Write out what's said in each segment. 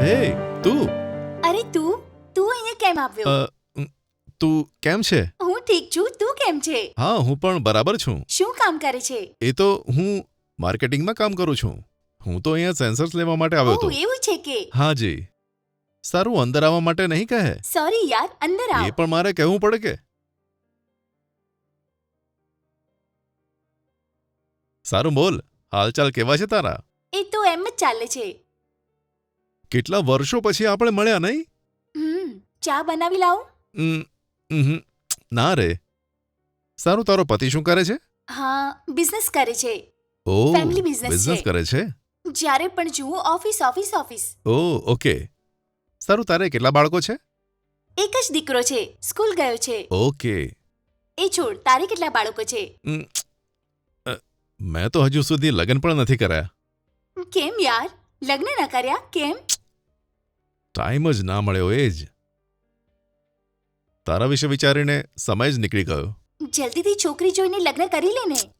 હે તું અરે તું અહીંયા કેમ આવ્યો? તું કેમ છે? હું ઠીક છું, તું કેમ છે? હા, હું પણ બરાબર છું. શું કામ કરે છે? એ તો હું માર્કેટિંગમાં કામ કરું છું. હું તો અહીંયા સેન્સર્સ લેવા માટે આવ્યો હતો. એવું છે કે? હા જી. સારું, અંદર આવવા માટે નહીં કહે. સોરી યાર, અંદર એ આવ. પણ મારે કહેવું પડે કે? સારું બોલ, હાલચાલ કેવા છે તારા? એ તો એમ જ ચાલે છે. કેટલા વર્ષો પછી આપણે મળ્યા નહીં? ચા બનાવી લાવું? ઉમ, ઉહું, ના રે. સારું, તારો પતિ શું કરે છે? હા, બિઝનેસ કરે છે. ઓ, Family business બિઝનેસ છે. કરે છે. જ્યારે પણ જુઓ ઓફિસ ઓફિસ ઓફિસ. ઓ, ઓકે. સારું, તારે કેટલા બાળકો છે? એક જ દીકરો છે, સ્કૂલ ગયો છે. ઓકે. એ છોડ, તારે કેટલા બાળકો છે? ઉમ, મેં તો હજુ સુધી લગ્ન પણ નથી કર્યા. કેમ યાર, લગ્ન ન કર્યા કેમ? ટાઈમ જ ના મળ્યો એ જ. તારા વિશે વિચારીને સમય જ નીકળી ગયો. જલ્દીથી છોકરી જોઈને લગ્ન કરી લે ને.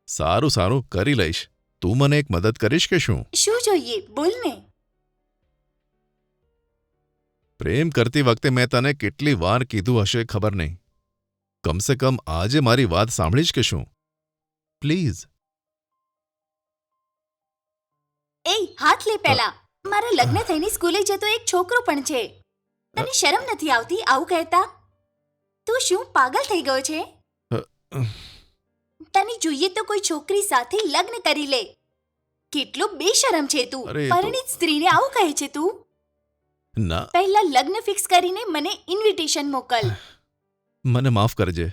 સારું સારું, કરી લઈશ. તું મને એક મદદ કરીશ કે શું? શું જોઈએ, બોલ ને. પ્રેમ કરતી વખતે મેં તને કેટલી વાર કીધું હશે ખબર નહીં. કમસે કમ આજે મારી વાત સાંભળીશ કે શું? પ્લીઝ. એ હાથ લે પહેલા. મારા લગ્ન થઈને સ્કૂલે જતો એક છોકરો પણ છે. તને શરમ નથી આવતી આવું કહેતા? તું શું પાગલ થઈ ગયો છે? તને જોઈએ તો કોઈ છોકરી સાથે લગ્ન કરી લે. કેટલો બેશરમ છે તું. અરે એ તો- પરિણીત સ્ત્રીને આવું કહે છે તું? ના, પહેલા લગ્ન ફિક્સ કરીને મને ઇન્વિટેશન મોકલ. મને માફ કરજે.